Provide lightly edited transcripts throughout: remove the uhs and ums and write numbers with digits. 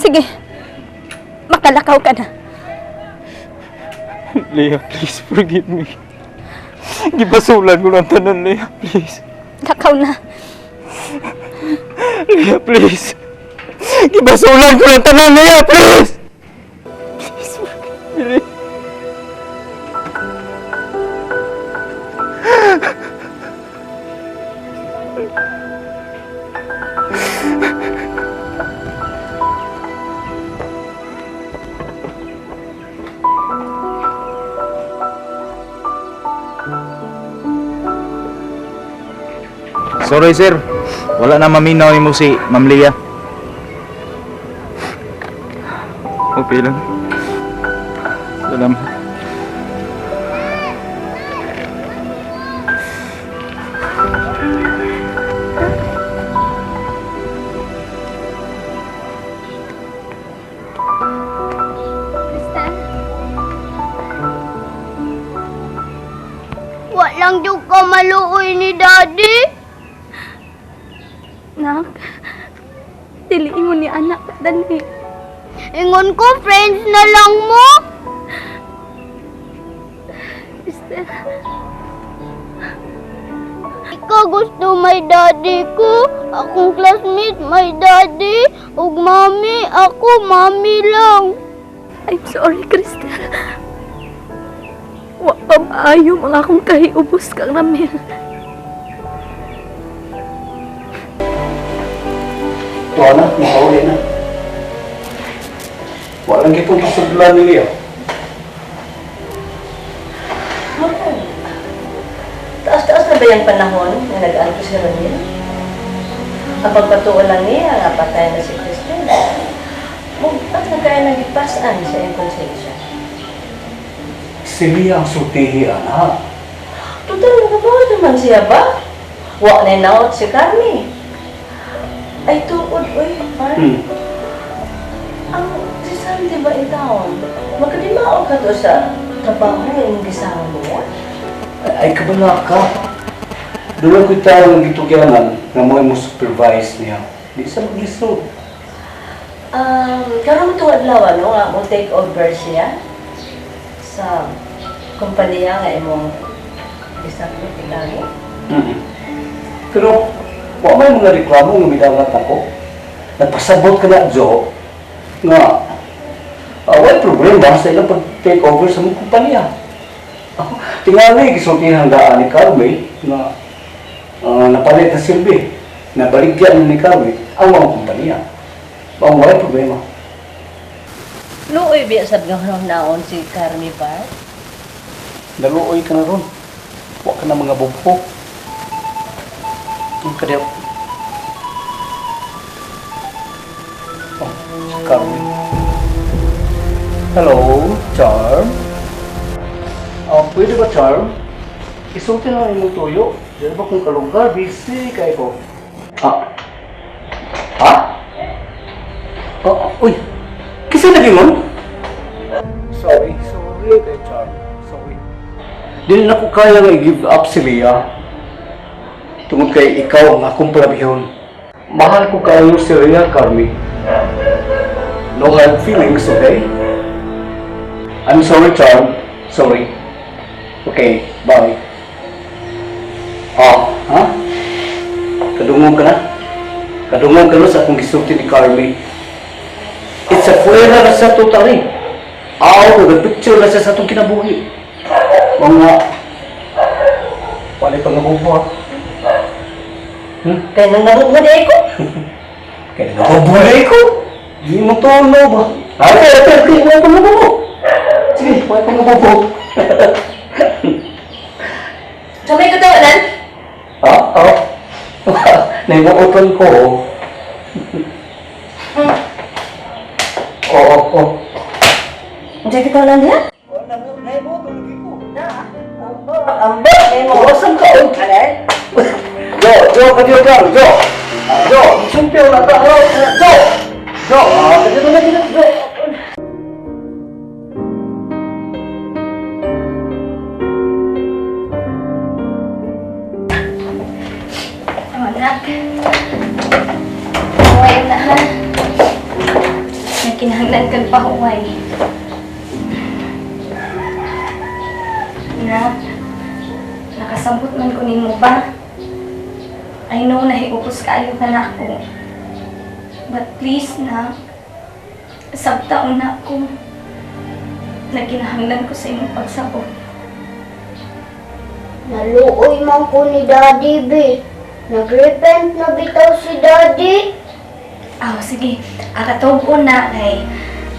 Sige. Makalakaw ka na. Leah, please forgive me. Gibasulan ko ng tanan, Leah, please. Lakaw na. Leah, please. Gibasulan ko ng tanan, Leah, please. Please forgive me, Leah. Sorry sir, wala na maminaw mo si Ma'am Leah. Okay lang. Salamat. Tristan? Walang jud ka maluoy ni Daddy. Nak, diliin mo ni anak. Dali. Ingon ko, friends na lang mo. Tristan. Ikaw gusto may daddy ko. Akong classmate may daddy. Ug mami, ako mami lang. I'm sorry, Crystal. Wa pa maayo mga akong kahiubos kang Ramil. Tuwa na, makauwi na. Walang kipong pasudlan ni Leo. Taas-taas na ba yung panahon na nag-anto si Ramil? Ang pagpatuo lang niya, nga patay na si Christine. At nagkaya nang ipasan sa iyong konsensya. Si Leo ang sutihi, anak. Total, nagbabawa naman siya ba? Wa na naot si Carmi. Ay, tuod, uy, Mark. Ang si Sam, di ba itaon? Magkadimao ka to sa trabaho yung gisama mo? Ay, kabala ka. Doon ko'y tao ng gitugyanan na mo supervise niya. Di sa maglisod. Karoon mo itong adlaw, no? Nga mo take over siya sa kumpanya nga imong isakot ilangi. Pero, wa may mga reklamo nga midagat ako. Nagpasabot ka na, Jo, nga wala problema sa ilang pag-take over sa mong kumpanya. Tingali, gisultihan daan ni Carmen na napalit na silbi. Nabaligyan ni Carmen ang mga kumpanya. Wala problema. Luoy biya sab nga naon si Carmi Bar. Naluoy ka na ron. Wa ka na mga bubho. Ang kadiyap. Oh, si Carmen. Hello, Charm. Pwede ba, Charm? Isulti na yung tuyo. Diyan ba kung kalunggar? Busy kayo ko. Ha? Uy! Kisa na mo? Sorry kay Charm. Sorry. Di na ko kaya nga i-give up si Leah. Tungod kay ikaw ang akong parabihon. Mahal ko kayo si Leah, Carmi. No hard feelings, okay? I'm sorry, Charm. Sorry. Okay, bye. Ha? Kadungog ka na? Kadungog ka na sa akong gisulti ni Carmi. It's a fuera na sa totally. Out of the picture na sa itong kinabuhi. Mga... Pali pa nga bubo, ha? Kaya nang nabubulay ko. Kaya nabubulay ko? Hindi mo tono ba? Ate, wala pa nga bubo. Sige, wala pa nga bubo. Sabay ko tawanan? Naimuutan ko. Oo. Ang sakit tawanan niya? Naimuutan ko. Amba, may mga Saan ka? Jo, kadiyo ka. Jo, sumpiyaw na ka. Jo, kadiyo na dito. Jo. Anak. Okay na, ha? kinahanglan kang pahuway. Na, nakasambot man ko nimo ba? I know na hiupos kaayo ka na ako. But please na, sabtaon na ako na kinahanglan ko sa imong pagsabot. Naluoy man ko ni Daddy, be. Nag-repent na bitaw si Daddy. Sige. Katog na kay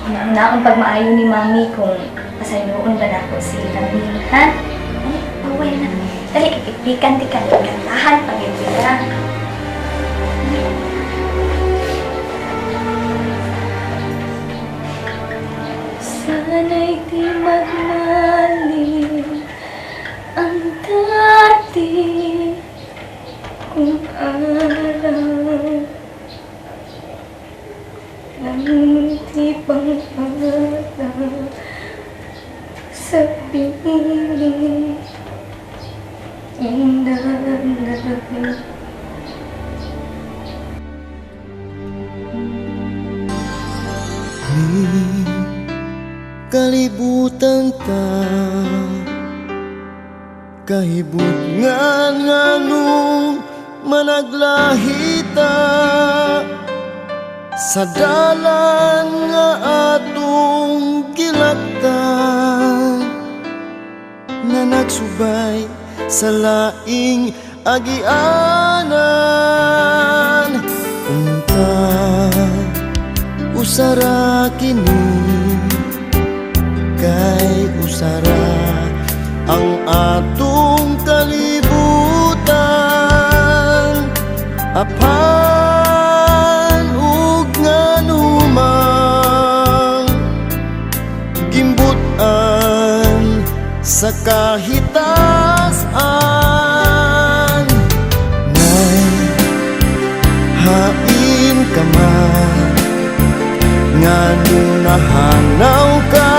una akong pagmaayo ni Mami kung pasayloon ba na ako si Camille, ha? Ay, away na. Dali, ipikan-tikan. Kantahan, pag-ibig. Sana'y di magmalim ang dati kung araw ng di pang araw sa piling inanay. Kalibutan ta kahibut nga nung managlahita sa dalan nga atong gilaktan na nagsubay sa laing agianan. Unta usara kini kay usara ang atong kalibutan. Apan ug nganumang gimbutan sa kahitasan, nay hain ka man ngano nahanaw ka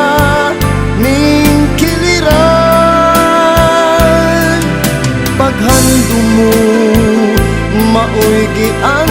ning kiliran. Paghandom mo maoy gian